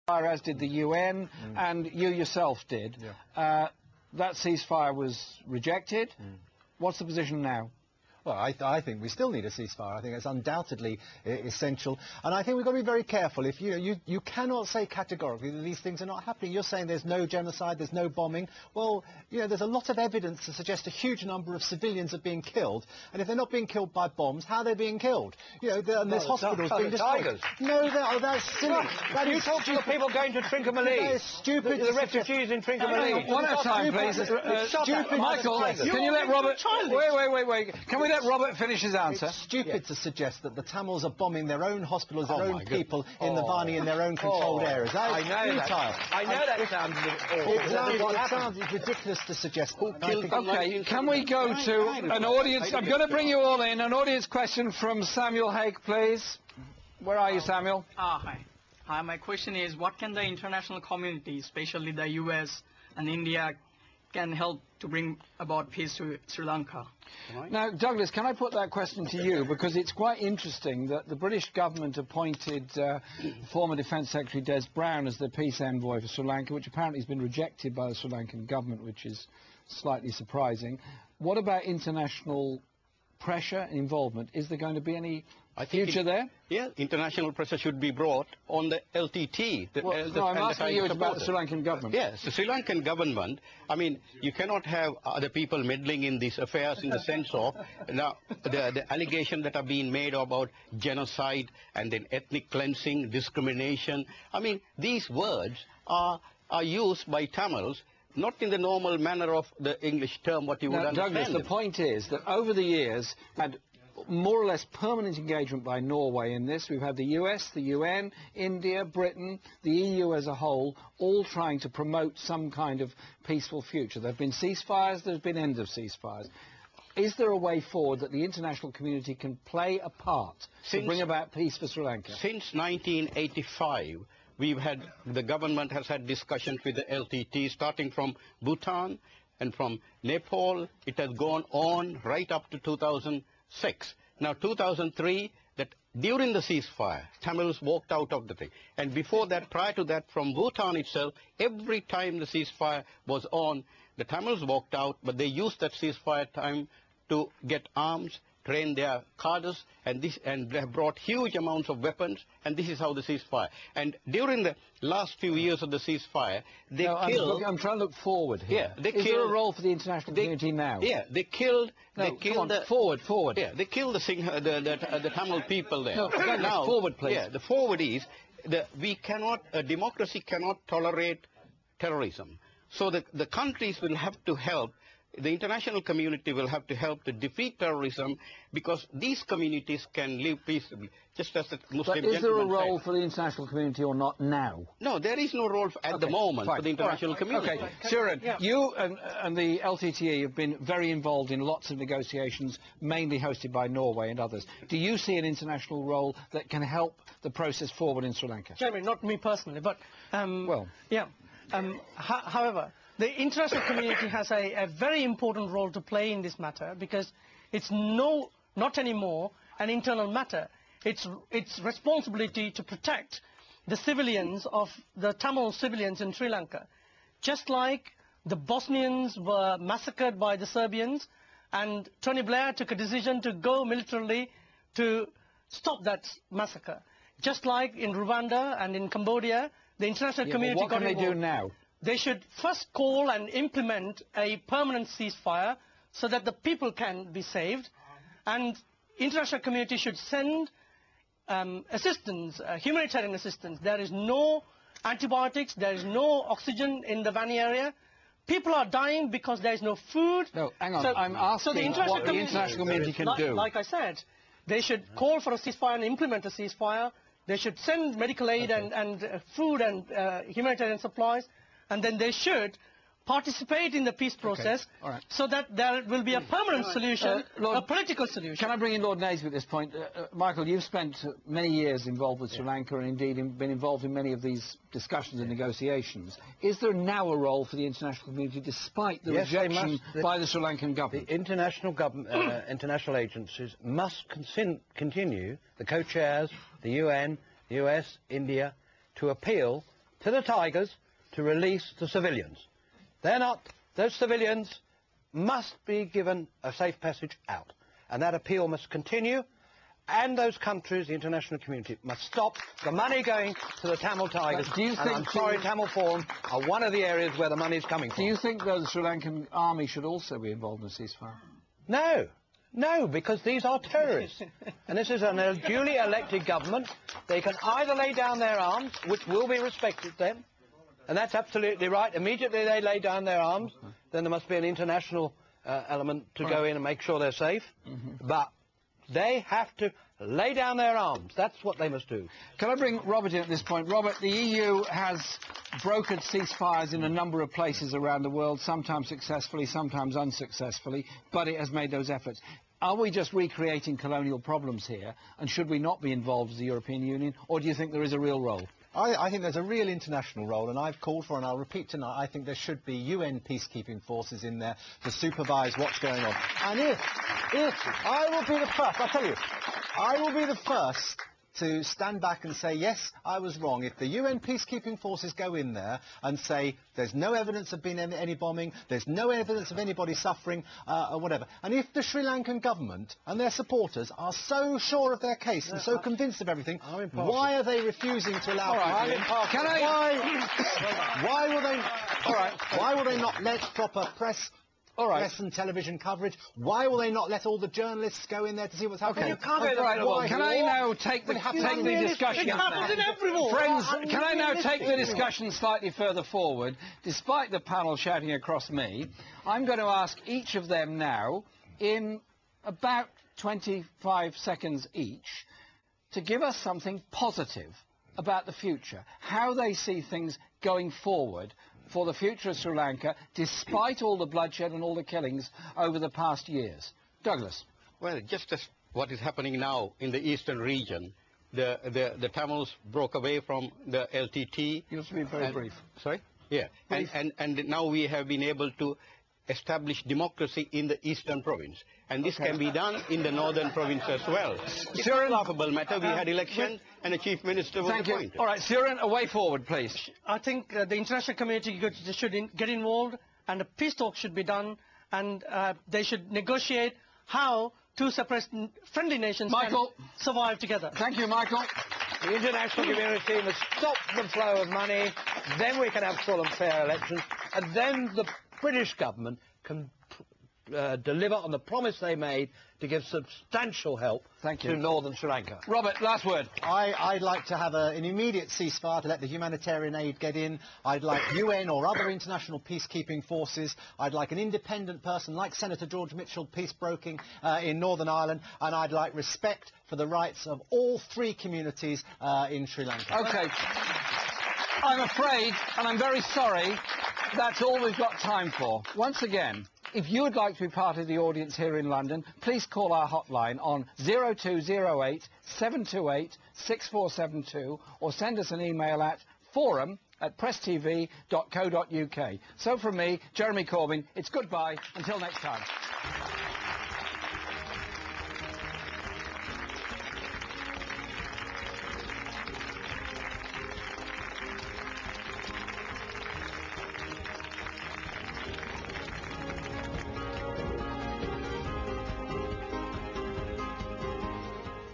as did the UN, and you yourself did. Yeah. That ceasefire was rejected. What's the position now? Well, I think we still need a ceasefire. I think it's undoubtedly essential. And I think we've got to be very careful. If you cannot say categorically that these things are not happening. You're saying there's no genocide, there's no bombing. Well, there's a lot of evidence to suggest a huge number of civilians are being killed. And if they're not being killed by bombs, how are they being killed? And there's hospitals being destroyed. No, that's silly. You talk to the people going to Trincomalee. That is stupid. The refugees in Trincomalee. One at a time, please. Stupid. Michael, can you let Robert... Wait. Can we let Robert finish his answer? It's stupid to suggest that the Tamils are bombing their own hospitals, their own people in the Vani in their own controlled areas. That is futile. I know that sounds a bit awful. It sounds ridiculous to suggest. Okay, can we go to an audience? I'm going to bring you all in. An audience question from Samuel Haig, please. Where are you, Samuel? Hi. My question is, what can the international community, especially the US and India, can help to bring about peace to Sri Lanka? Now, Douglas, can I put that question to you? Because it's quite interesting that the British government appointed former Defence Secretary Des Brown as the peace envoy for Sri Lanka, which apparently has been rejected by the Sri Lankan government, which is slightly surprising. What about international pressure and involvement? Is there going to be any future there? Yeah, international pressure should be brought on the LTT. I'm asking you about the Sri Lankan government. Yes, the Sri Lankan government, I mean, you cannot have other people meddling in these affairs in the sense of, now, the allegations that are being made about genocide and then ethnic cleansing, discrimination. I mean, these words are used by Tamils not in the normal manner of the English term, what you would understand. Douglas, the point is that over the years, had more or less permanent engagement by Norway in this. We've had the US, the UN, India, Britain, the EU as a whole, all trying to promote some kind of peaceful future. There have been ceasefires, there's been end of ceasefires. Is there a way forward that the international community can play a part to bring about peace for Sri Lanka? Since 1985, the government has had discussions with the LTT, starting from Bhutan and from Nepal. It has gone on right up to 2006. Now, 2003, that during the ceasefire, Tamils walked out of the thing. And before that, prior to that, from Bhutan itself, every time the ceasefire was on, the Tamils walked out, but they used that ceasefire time to get arms, train their cadres, and they have brought huge amounts of weapons, and this is how the ceasefire. And during the last few years of the ceasefire, they killed... I'm trying to look forward here. Yeah, is there a role for the international community now? Yeah, they killed... Forward. Yeah, they killed the Tamil people there. No, now, forward, please. Yeah, the forward is, democracy cannot tolerate terrorism. So the countries will have to help. The international community will have to help to defeat terrorism, because these communities can live peaceably, just as the Muslim gentleman said. Is there a role for the international community or not now? No, there is no role at the moment for the international community. Okay, Suren, you and the LTTE have been very involved in lots of negotiations, mainly hosted by Norway and others. Do you see an international role that can help the process forward in Sri Lanka? Jeremy, not me personally, but... however... The international community has a very important role to play in this matter, because it's not anymore an internal matter. It's responsibility to protect the civilians of the Tamil civilians in Sri Lanka. Just like the Bosnians were massacred by the Serbians, and Tony Blair took a decision to go militarily to stop that massacre. Just like in Rwanda and in Cambodia, the international community got involved. What can they do now? They should first call and implement a permanent ceasefire so that the people can be saved, and international community should send assistance, humanitarian assistance. There is no antibiotics, there is no oxygen in the Vani area. People are dying because there is no food. No, hang on, I'm asking what the international community can do. Like I said, they should call for a ceasefire and implement a ceasefire. They should send medical aid and food and humanitarian supplies. And then they should participate in the peace process, so that there will be a permanent solution, a political solution. Can I bring in Lord Naseby at this point? Michael, you've spent many years involved with Sri Lanka and indeed been involved in many of these discussions and negotiations. Is there now a role for the international community despite the rejection by the Sri Lankan government? The international agencies must continue, the co-chairs, the UN, the US, India, to appeal to the Tigers to release the civilians. Those civilians must be given a safe passage out. And that appeal must continue. And those countries, the international community, must stop the money going to the Tamil Tigers. Do you and think I'm sorry, Tamil Forum are one of the areas where the money is coming from. Do you think, though, the Sri Lankan army should also be involved in a ceasefire? No. No, because these are terrorists. And this is a duly elected government. They can either lay down their arms, which will be respected then, and that's absolutely right. Immediately they lay down their arms, then there must be an international element to go in and make sure they're safe. But they have to lay down their arms. That's what they must do. Can I bring Robert in at this point? Robert, the EU has brokered ceasefires in a number of places around the world, sometimes successfully, sometimes unsuccessfully, but it has made those efforts. Are we just recreating colonial problems here, and should we not be involved as the European Union, or do you think there is a real role? I think there's a real international role, and I've called for, and I'll repeat tonight, I think there should be UN peacekeeping forces in there to supervise what's going on. And if I will be the first, I'll tell you, I will be the first to stand back and say, yes, I was wrong. If the UN peacekeeping forces go in there and say there's no evidence of being any bombing, there's no evidence of anybody suffering, or whatever, and if the Sri Lankan government and their supporters are so sure of their case and so convinced of everything, why are they refusing to allow people in? Why will they not let proper press and television coverage? Why will they not let all the journalists go in there to see what's happening? Okay. Can I now take the discussion? Friends, can I now take the discussion slightly further forward? Despite the panel shouting across me, I'm going to ask each of them now, in about 25 seconds each, to give us something positive about the future, how they see things going forward for the future of Sri Lanka, despite all the bloodshed and all the killings over the past years. Douglas. Well, just as what is happening now in the eastern region, the Tamils broke away from the LTT. You have to be very brief. Sorry? Yeah. And now we have been able to establish democracy in the eastern province. And this can be done in the northern province as well. It's a laughable matter. We had election and a chief minister was appointed. All right, Suren, a way forward, please. I think the international community should get involved, and a peace talk should be done, and they should negotiate how two separate friendly nations can survive together. Thank you, Michael. The international community must stop the flow of money, then we can have full and fair elections, and then the British government can deliver on the promise they made to give substantial help to northern Sri Lanka. Robert, last word. I'd like to have an immediate ceasefire to let the humanitarian aid get in. I'd like UN or other international peacekeeping forces. I'd like an independent person like Senator George Mitchell peace-broking in Northern Ireland. And I'd like respect for the rights of all three communities in Sri Lanka. OK. I'm afraid, and I'm very sorry, that's all we've got time for. Once again, if you would like to be part of the audience here in London, please call our hotline on 0208 728 6472 or send us an email at forum@presstv.co.uk. So from me, Jeremy Corbyn, it's goodbye until next time.